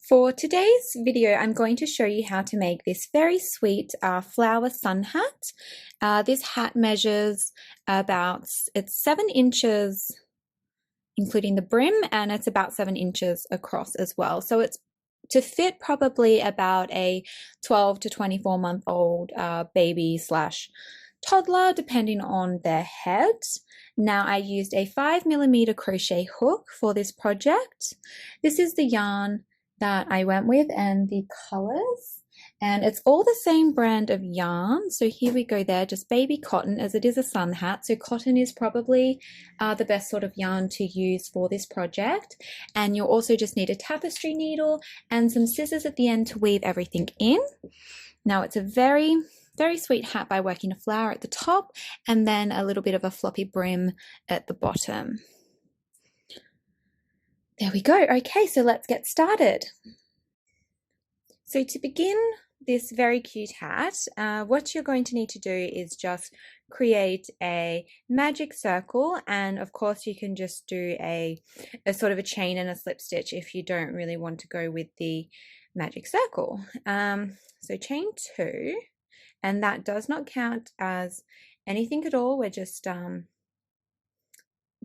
For today's video, I'm going to show you how to make this very sweet flower sun hat. This hat measures it's 7 inches, including the brim, and it's about 7 inches across as well. So it's to fit probably about a 12 to 24 month old baby slash toddler, depending on their head. Now I used a 5mm crochet hook for this project. This is the yarn that I went with and the colors, and it's all the same brand of yarn. So here we go there, just baby cotton, as it is a sun hat, so cotton is probably the best sort of yarn to use for this project. And you'll also just need a tapestry needle and some scissors at the end to weave everything in. Now it's a very sweet hat by working a flower at the top and then a little bit of a floppy brim at the bottom. There we go. Okay, so let's get started. So to begin this very cute hat, what you're going to need to do is just create a magic circle, and of course you can just do a sort of a chain and a slip stitch if you don't really want to go with the magic circle. So chain 2, and that does not count as anything at all. We're just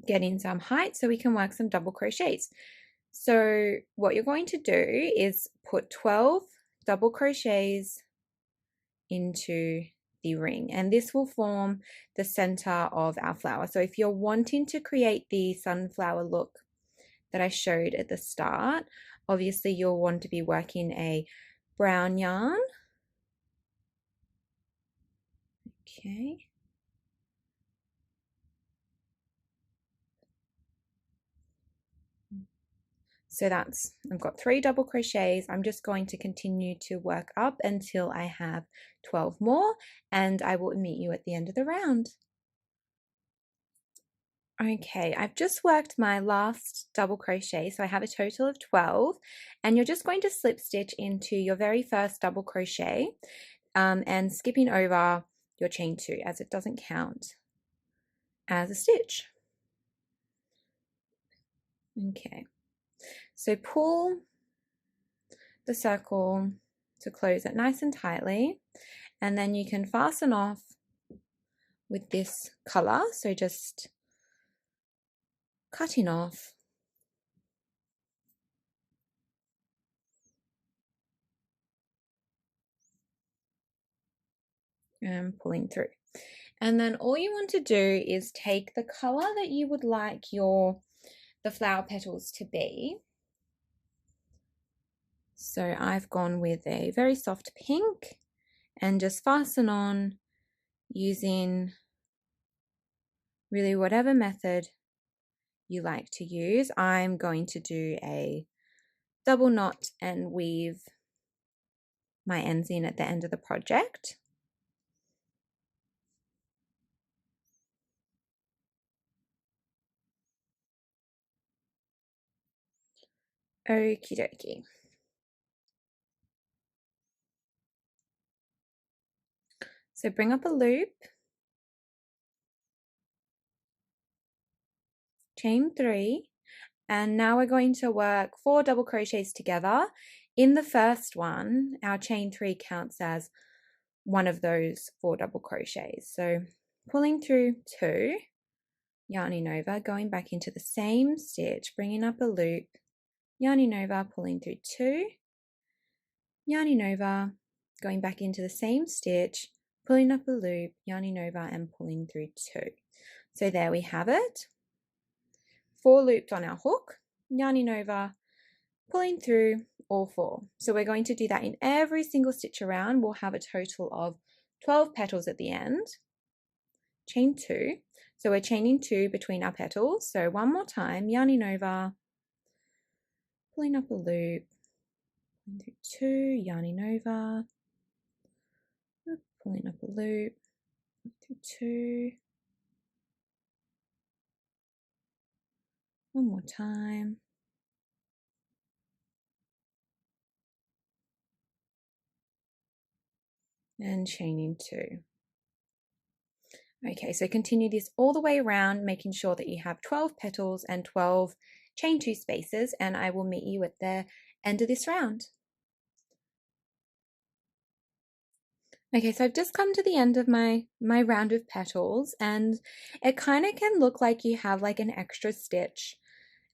getting some height so we can work some double crochets. So what you're going to do is put 12 double crochets into the ring, and this will form the center of our flower. So if you're wanting to create the sunflower look that I showed at the start, obviously you'll want to be working a brown yarn. Okay. So I've got 3 double crochets. I'm just going to continue to work up until I have 12 more, and I will meet you at the end of the round. Okay, I've just worked my last double crochet, so I have a total of 12, and you're just going to slip stitch into your very first double crochet and skipping over your chain 2, as it doesn't count as a stitch. Okay. So pull the circle to close it nice and tightly, and then you can fasten off with this color. So just cutting off and pulling through. And then all you want to do is take the color that you would like the flower petals to be. So I've gone with a very soft pink, and just fasten on using really whatever method you like to use. I'm going to do a double knot and weave my ends in at the end of the project. Okie dokie. So bring up a loop, chain 3, and now we're going to work 4 double crochets together. In the first one, our chain 3 counts as one of those 4 double crochets. So pulling through 2, yarning over, going back into the same stitch, bringing up a loop, yarning over, pulling through 2, yarning over, going back into the same stitch, pulling up a loop, yarning over, and pulling through 2. So there we have it. 4 loops on our hook, yarning over, pulling through all 4. So we're going to do that in every single stitch around. We'll have a total of 12 petals at the end. Chain 2. So we're chaining 2 between our petals. So one more time, yarning over, pulling up a loop, pulling through 2, yarning over, pulling up a loop, through 2. One more time. And chaining 2. Okay, so continue this all the way around, making sure that you have 12 petals and 12 chain 2 spaces, and I will meet you at the end of this round. Okay, so I've just come to the end of my round of petals, and it kind of can look like you have like an extra stitch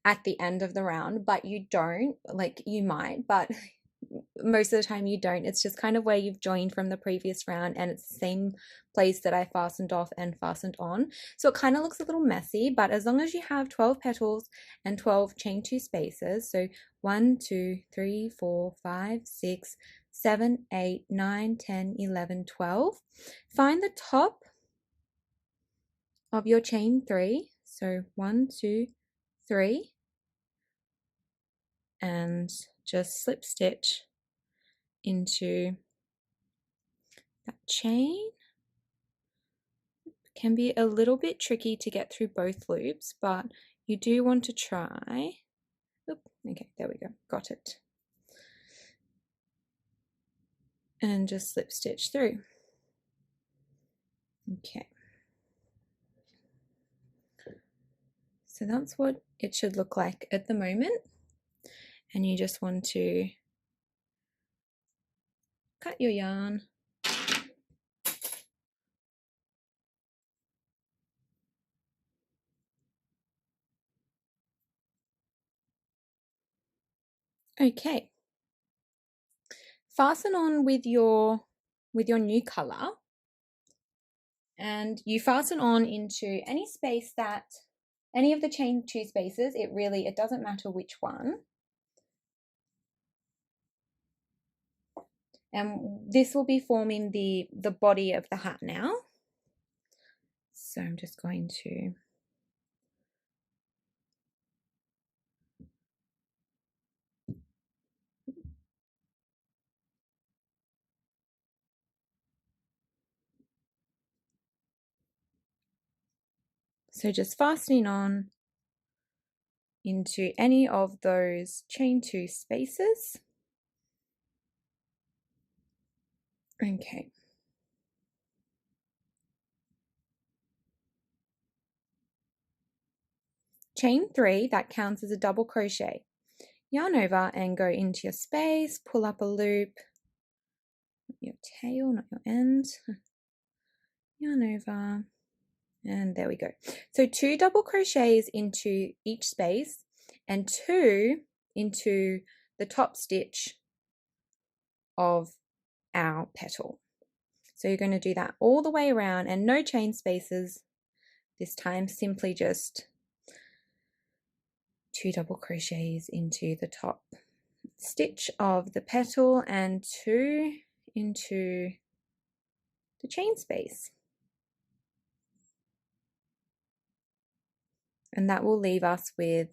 at the end of the round, but you don't. Like, you might, but most of the time you don't. It's just kind of where you've joined from the previous round, and it's the same place that I fastened off and fastened on. So it kind of looks a little messy, but as long as you have 12 petals and 12 chain 2 spaces, so 1, 2, 3, 4, 5, 6, 7, 8, 9, 10, 11, 12. Find the top of your chain 3. So 1, 2, 3. And just slip stitch into that chain. It can be a little bit tricky to get through both loops, but you do want to try. Oop, okay, there we go, got it. And just slip stitch through. Okay. So that's what it should look like at the moment. And you just want to cut your yarn. Okay. Fasten on with your new color, and you fasten on into any space that any of the chain 2 spaces. It doesn't matter which one. And this will be forming the body of the hat now. So I'm just going to just fastening on into any of those chain 2 spaces. Okay. Chain 3, that counts as a double crochet. Yarn over and go into your space, pull up a loop, not your tail, not your end. Yarn over, and there we go. So 2 double crochets into each space and 2 into the top stitch of our petal. So you're going to do that all the way around, and no chain spaces this time, simply just 2 double crochets into the top stitch of the petal and 2 into the chain space. And that will leave us with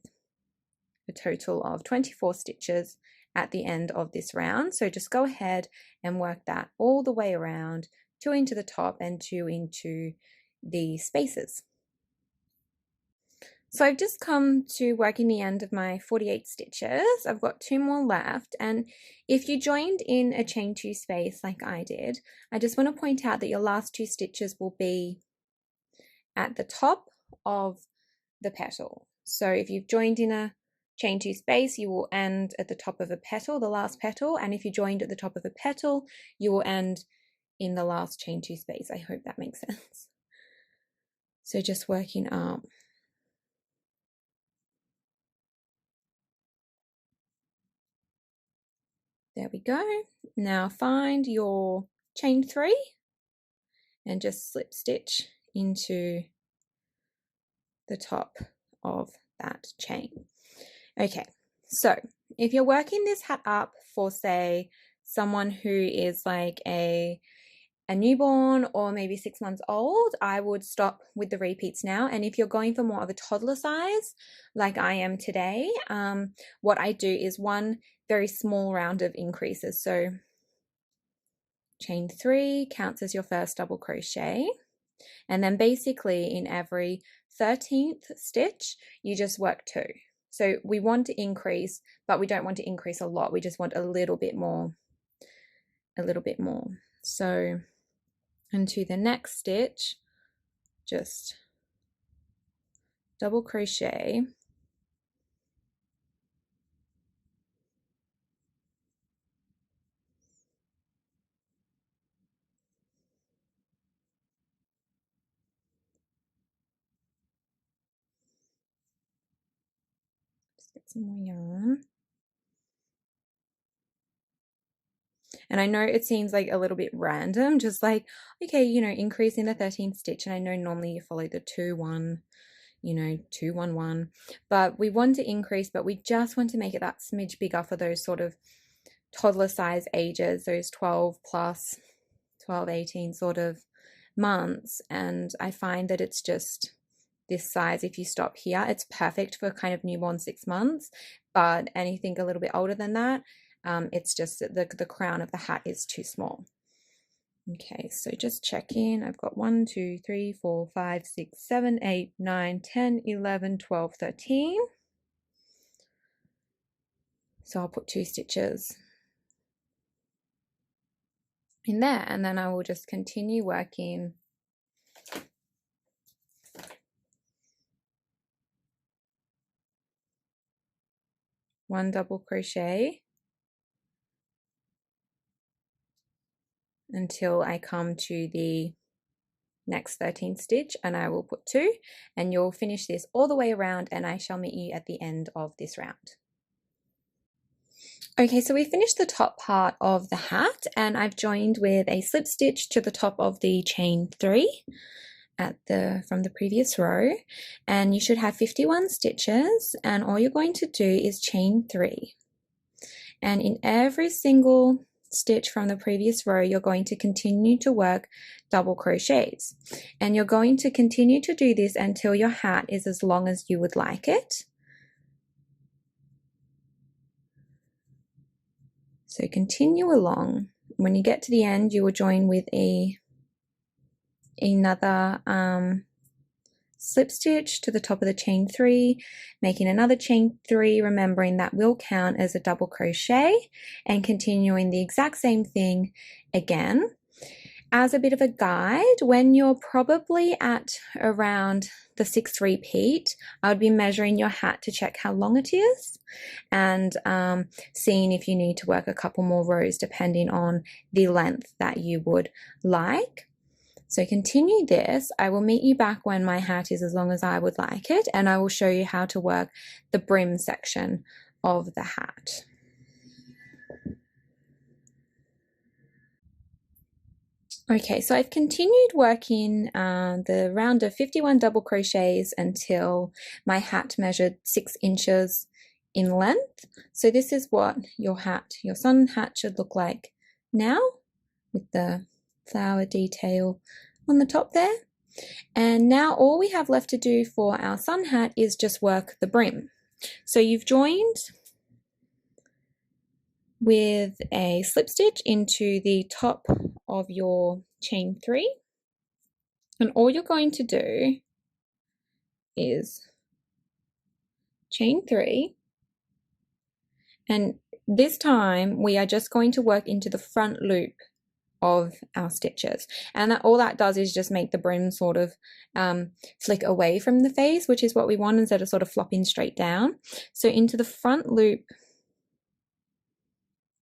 a total of 24 stitches at the end of this round. So just go ahead and work that all the way around, 2 into the top and 2 into the spaces. So I've just come to working the end of my 48 stitches. I've got 2 more left, and if you joined in a chain 2 space like I did, I just want to point out that your last 2 stitches will be at the top of the petal. So if you've joined in a chain 2 space, you will end at the top of a petal, the last petal, and if you joined at the top of a petal, you will end in the last chain 2 space. I hope that makes sense. So just working up. There we go. Now find your chain 3 and just slip stitch into the top of that chain. Okay, so if you're working this hat up for, say, someone who is like a newborn or maybe 6 months old, I would stop with the repeats now. And if you're going for more of a toddler size, like I am today, what I do is 1 very small round of increases. So chain 3 counts as your first double crochet. And then basically in every 13th stitch, you just work 2. So we want to increase, but we don't want to increase a lot. We just want a little bit more. So into the next stitch, just double crochet some more yarn. And I know it seems like a little bit random, just like, okay, you know, increasing the 13th stitch. And I know normally you follow the 2 1, you know, 2 1 1, but we want to increase, but we just want to make it that smidge bigger for those sort of toddler size ages, those 12 plus 12, 18 sort of months. And I find that it's just this size. If you stop here, it's perfect for kind of newborn 6 months, but anything a little bit older than that, it's just that the crown of the hat is too small. Okay, so just check in. I've got 1 2 3 4 5 6 7 8 9 10 11 12 13. So I'll put 2 stitches in there, and then I will just continue working one double crochet until I come to the next 13th stitch, and I will put 2, and you'll finish this all the way around, and I shall meet you at the end of this round. Okay, so we finished the top part of the hat, and I've joined with a slip stitch to the top of the chain 3 from the previous row, and you should have 51 stitches, and all you're going to do is chain 3, and in every single stitch from the previous row you're going to continue to work double crochets, and you're going to continue to do this until your hat is as long as you would like it. So continue along. When you get to the end, you will join with another slip stitch to the top of the chain 3, making another chain 3, remembering that will count as a double crochet, and continuing the exact same thing again. As a bit of a guide, when you're probably at around the 6th repeat, I would be measuring your hat to check how long it is, and seeing if you need to work a couple more rows depending on the length that you would like. So continue this. I will meet you back when my hat is as long as I would like it, and I will show you how to work the brim section of the hat. Okay, so I've continued working the round of 51 double crochets until my hat measured 6 inches in length. So this is what your sun hat should look like now, with the flower detail on the top there. And now all we have left to do for our sun hat is just work the brim. So you've joined with a slip stitch into the top of your chain 3, and all you're going to do is chain 3, and this time we are just going to work into the front loop of our stitches, and all that does is just make the brim sort of flick away from the face, which is what we want, instead of sort of flopping straight down. So into the front loop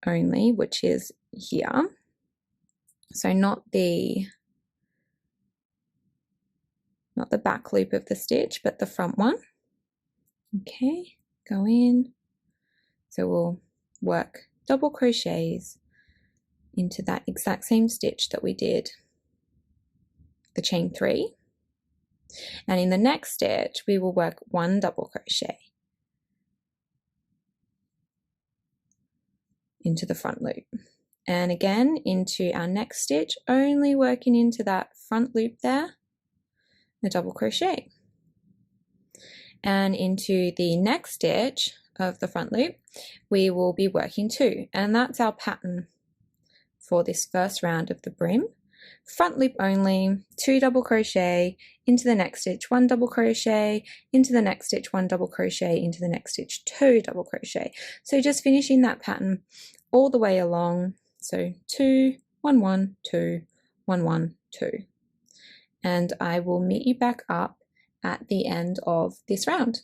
only, which is here, so not the back loop of the stitch, but the front one. Okay, go in. So we'll work double crochets into that exact same stitch that we did the chain 3, and in the next stitch we will work 1 double crochet into the front loop, and again into our next stitch, only working into that front loop there, a double crochet, and into the next stitch of the front loop we will be working 2, and that's our pattern for this first round of the brim. Front loop only, 2 double crochet into the next stitch, 1 double crochet into the next stitch, 1 double crochet into the next stitch, 2 double crochet. So just finishing that pattern all the way along. So 2 1 1 2 1 1 2, and I will meet you back up at the end of this round.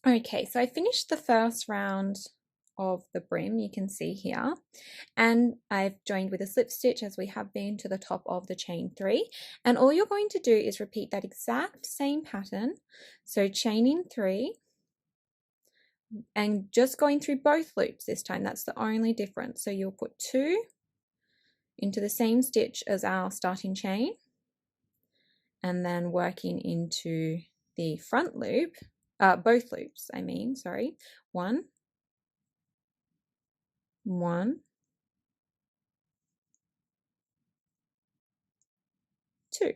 Okay, so I finished the first round of the brim, you can see here, and I've joined with a slip stitch as we have been to the top of the chain 3, and all you're going to do is repeat that exact same pattern. So chaining 3, and just going through both loops this time. That's the only difference. So you'll put 2 into the same stitch as our starting chain, and then working into the front loop, both loops, I mean, sorry, 1, 1, 2,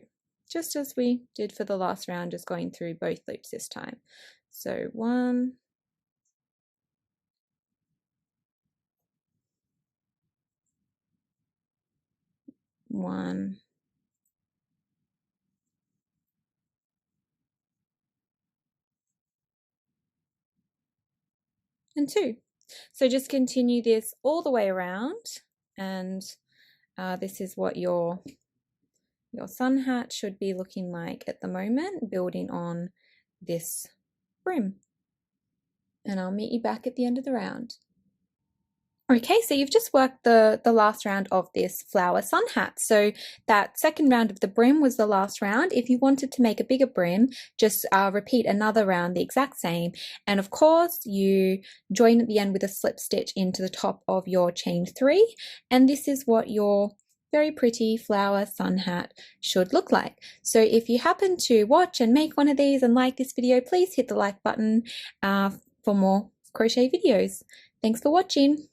just as we did for the last round, just going through both loops this time. So 1, 1, and 2. So just continue this all the way around, and this is what your sun hat should be looking like at the moment, building on this brim. And I'll meet you back at the end of the round. Okay, so you've just worked the last round of this flower sun hat. So that second round of the brim was the last round. If you wanted to make a bigger brim, just repeat another round the exact same. And of course, you join at the end with a slip stitch into the top of your chain 3. And this is what your very pretty flower sun hat should look like. So if you happen to watch and make one of these and like this video, please hit the like button for more crochet videos. Thanks for watching.